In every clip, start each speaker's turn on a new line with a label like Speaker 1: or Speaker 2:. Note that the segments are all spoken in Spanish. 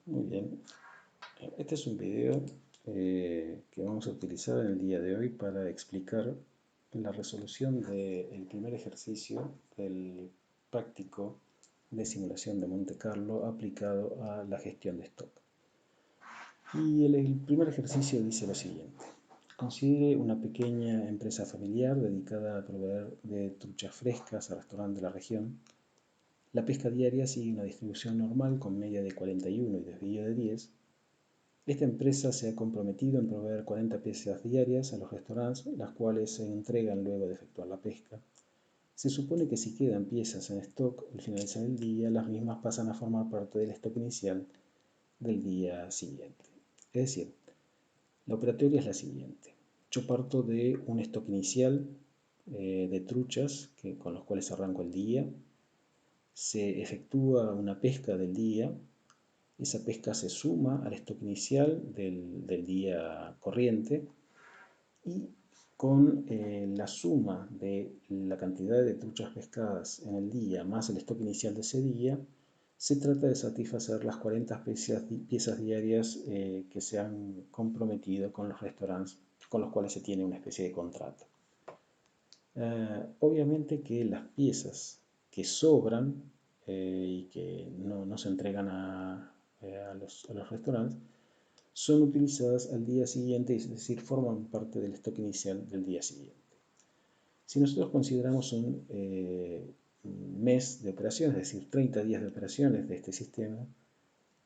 Speaker 1: Muy bien, este es un video que vamos a utilizar en el día de hoy para explicar la resolución del primer ejercicio del práctico de simulación de Monte Carlo aplicado a la gestión de stock. Y el primer ejercicio dice lo siguiente: considere una pequeña empresa familiar dedicada a proveer de truchas frescas a restaurantes de la región. La pesca diaria sigue una distribución normal con media de 41 y desvío de 10. Esta empresa se ha comprometido en proveer 40 piezas diarias a los restaurantes, las cuales se entregan luego de efectuar la pesca. Se supone que si quedan piezas en stock al finalizar el día, las mismas pasan a formar parte del stock inicial del día siguiente. Es decir, la operatoria es la siguiente. Yo parto de un stock inicial de truchas con los cuales arranco el día. Se efectúa una pesca del día. Esa pesca se suma al stock inicial del día corriente y con la suma de la cantidad de truchas pescadas en el día más el stock inicial de ese día, se trata de satisfacer las 40 piezas diarias que se han comprometido con los restaurantes con los cuales se tiene una especie de contrato. Obviamente que las piezas que sobran y que no se entregan a los restaurantes son utilizadas al día siguiente, es decir, forman parte del stock inicial del día siguiente. Si nosotros consideramos un mes de operaciones, es decir, 30 días de operaciones de este sistema,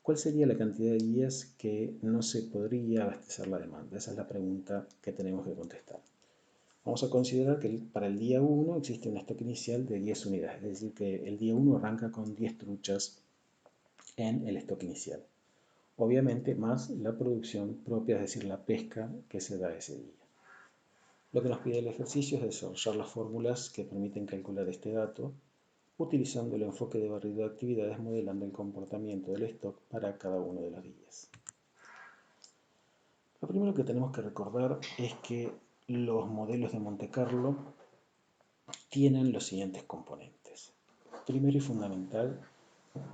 Speaker 1: ¿cuál sería la cantidad de días que no se podría abastecer la demanda? Esa es la pregunta que tenemos que contestar. Vamos a considerar que para el día 1 existe un stock inicial de 10 unidades, es decir, que el día 1 arranca con 10 truchas en el stock inicial. Obviamente más la producción propia, es decir, la pesca que se da ese día. Lo que nos pide el ejercicio es desarrollar las fórmulas que permiten calcular este dato, utilizando el enfoque de barrido de actividades modelando el comportamiento del stock para cada uno de los días. Lo primero que tenemos que recordar es que los modelos de Monte Carlo tienen los siguientes componentes. Primero y fundamental,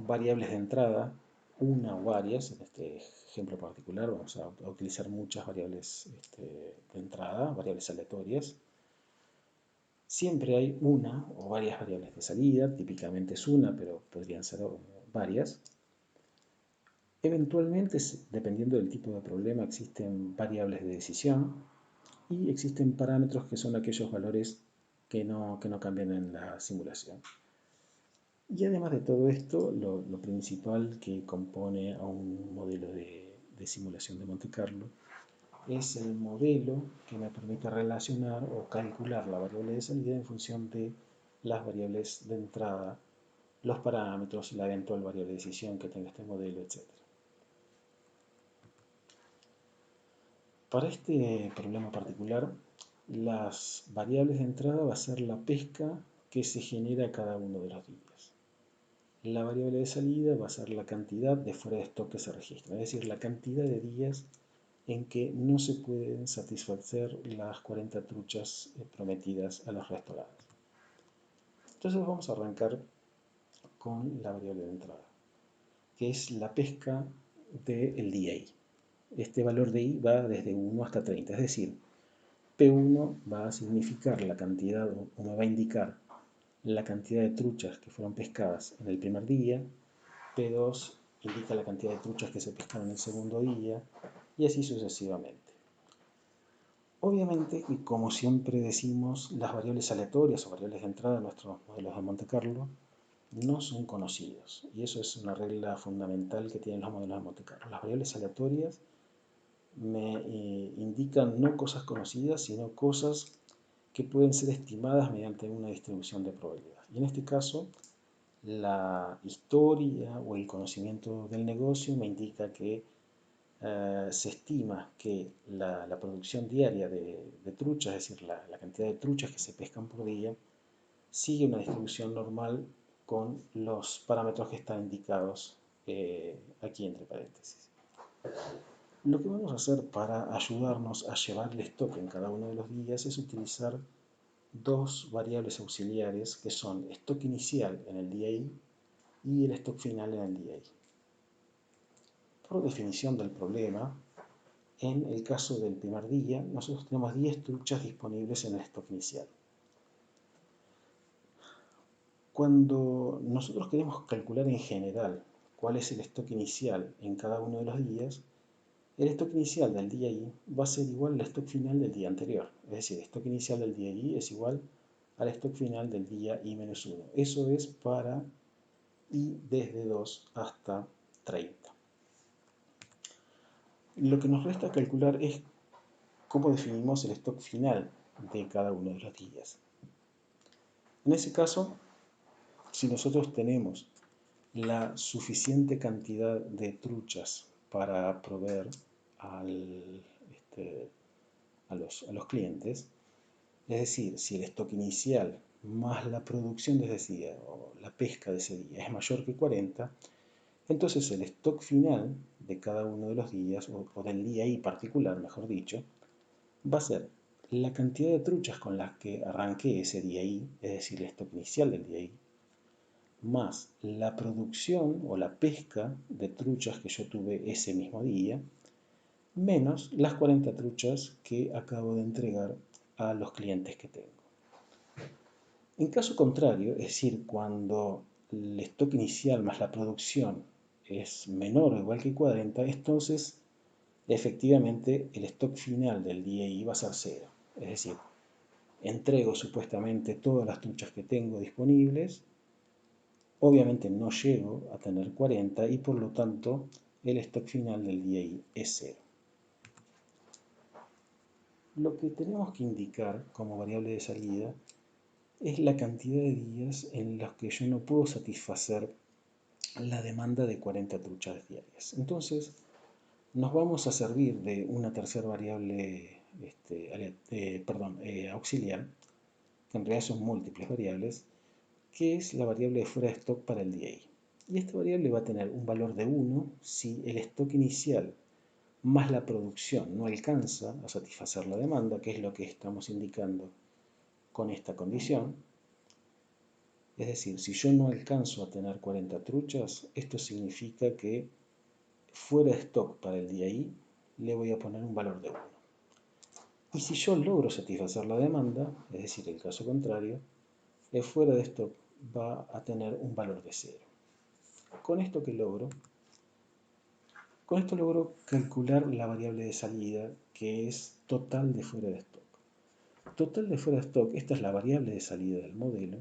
Speaker 1: variables de entrada, una o varias. En este ejemplo particular vamos a utilizar muchas variables de entrada, variables aleatorias. Siempre hay una o varias variables de salida, típicamente es una, pero podrían ser varias. Eventualmente, dependiendo del tipo de problema, existen variables de decisión y existen parámetros que son aquellos valores que no cambian en la simulación. Y además de todo esto, lo principal que compone a un modelo de simulación de Monte Carlo es el modelo que me permite relacionar o calcular la variable de salida en función de las variables de entrada, los parámetros, la eventual variable de decisión que tenga este modelo, etc. Para este problema particular, las variables de entrada va a ser la pesca que se genera cada uno de los días. La variable de salida va a ser la cantidad de fuera de stock que se registra, es decir, la cantidad de días en que no se pueden satisfacer las 40 truchas prometidas a los restaurantes. Entonces vamos a arrancar con la variable de entrada, que es la pesca del día I. Este valor de I va desde 1 hasta 30, es decir, P1 va a significar la cantidad, o me va a indicar la cantidad de truchas que fueron pescadas en el primer día, P2 indica la cantidad de truchas que se pescaron en el segundo día, y así sucesivamente. Obviamente, y como siempre decimos, las variables aleatorias o variables de entrada de nuestros modelos de Monte Carlo no son conocidos. Y eso es una regla fundamental que tienen los modelos de Monte Carlo. Las variables aleatorias me indican no cosas conocidas, sino cosas que pueden ser estimadas mediante una distribución de probabilidad. Y en este caso, la historia o el conocimiento del negocio me indica que se estima que la producción diaria de truchas, es decir, la cantidad de truchas que se pescan por día, sigue una distribución normal con los parámetros que están indicados aquí entre paréntesis. Lo que vamos a hacer para ayudarnos a llevar el stock en cada uno de los días es utilizar dos variables auxiliares que son stock inicial en el día I y el stock final en el día I. Por definición del problema, en el caso del primer día, nosotros tenemos 10 truchas disponibles en el stock inicial. Cuando nosotros queremos calcular en general cuál es el stock inicial en cada uno de los días, el stock inicial del día I va a ser igual al stock final del día anterior. Es decir, el stock inicial del día I es igual al stock final del día I-1. Eso es para I desde 2 hasta 30. Lo que nos resta calcular es cómo definimos el stock final de cada uno de los días. En ese caso, si nosotros tenemos la suficiente cantidad de truchas para proveer a los clientes, es decir, si el stock inicial más la producción de ese día o la pesca de ese día es mayor que 40, entonces el stock final de cada uno de los días, o del día I particular, mejor dicho, va a ser la cantidad de truchas con las que arranqué ese día I, es decir, el stock inicial del día I, más la producción o la pesca de truchas que yo tuve ese mismo día, menos las 40 truchas que acabo de entregar a los clientes que tengo. En caso contrario, es decir, cuando el stock inicial más la producción es menor o igual que 40, entonces efectivamente el stock final del día I va a ser 0. Es decir, entrego supuestamente todas las truchas que tengo disponibles, obviamente no llego a tener 40 y por lo tanto el stock final del día I es 0. Lo que tenemos que indicar como variable de salida es la cantidad de días en los que yo no puedo satisfacer la demanda de 40 truchas diarias. Entonces, nos vamos a servir de una tercera variable auxiliar, que en realidad son múltiples variables, que es la variable de fuera de stock para el día I. Y esta variable va a tener un valor de 1 si el stock inicial más la producción no alcanza a satisfacer la demanda, que es lo que estamos indicando con esta condición. Es decir, si yo no alcanzo a tener 40 truchas, esto significa que fuera de stock para el día I le voy a poner un valor de 1. Y si yo logro satisfacer la demanda, es decir, el caso contrario, el fuera de stock va a tener un valor de 0. ¿Con esto qué logro? Con esto logro calcular la variable de salida, que es total de fuera de stock. Total de fuera de stock, esta es la variable de salida del modelo,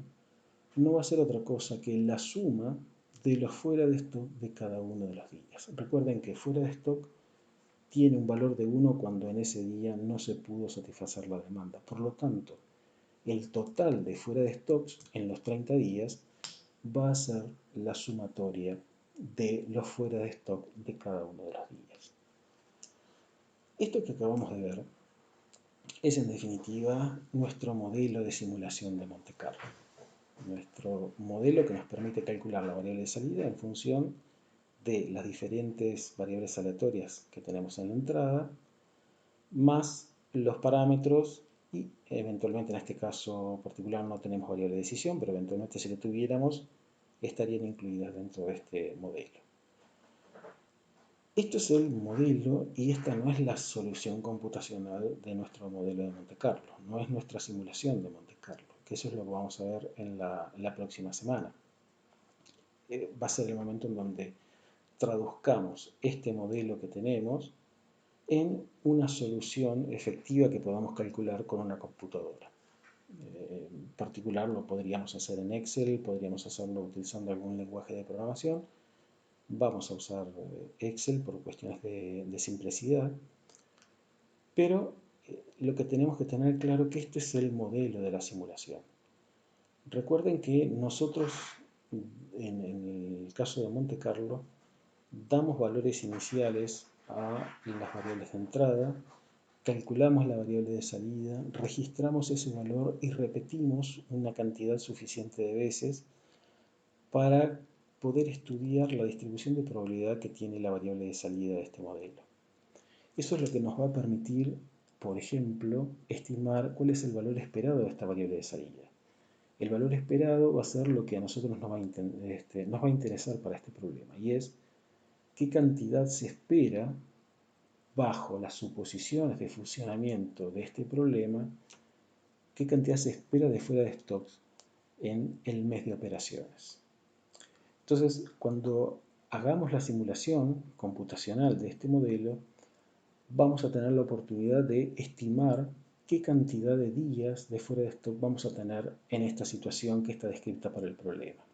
Speaker 1: no va a ser otra cosa que la suma de los fuera de stock de cada uno de los días. Recuerden que fuera de stock tiene un valor de 1 cuando en ese día no se pudo satisfacer la demanda. Por lo tanto, el total de fuera de stocks en los 30 días va a ser la sumatoria de los fuera de stock de cada uno de los días. Esto que acabamos de ver es en definitiva nuestro modelo de simulación de Monte Carlo. Nuestro modelo que nos permite calcular la variable de salida en función de las diferentes variables aleatorias que tenemos en la entrada, más los parámetros y eventualmente en este caso particular no tenemos variable de decisión, pero eventualmente si lo tuviéramos estarían incluidas dentro de este modelo. Esto es el modelo y esta no es la solución computacional de nuestro modelo de Monte Carlo, no es nuestra simulación de Monte Carlo, que eso es lo que vamos a ver en la próxima semana. Va a ser el momento en donde traduzcamos este modelo que tenemos en una solución efectiva que podamos calcular con una computadora. En particular lo podríamos hacer en Excel, podríamos hacerlo utilizando algún lenguaje de programación. Vamos a usar Excel por cuestiones de simplicidad, pero lo que tenemos que tener claro es que este es el modelo de la simulación. Recuerden que nosotros, en el caso de Monte Carlo, damos valores iniciales a las variables de entrada, calculamos la variable de salida, registramos ese valor y repetimos una cantidad suficiente de veces para poder estudiar la distribución de probabilidad que tiene la variable de salida de este modelo. Eso es lo que nos va a permitir, por ejemplo, estimar cuál es el valor esperado de esta variable de salida. El valor esperado va a ser lo que a nosotros nos va a interesar para este problema, y es qué cantidad se espera bajo las suposiciones de funcionamiento de este problema, qué cantidad se espera de fuera de stocks en el mes de operaciones. Entonces, cuando hagamos la simulación computacional de este modelo, vamos a tener la oportunidad de estimar qué cantidad de días de fuera de stock vamos a tener en esta situación que está descrita para el problema.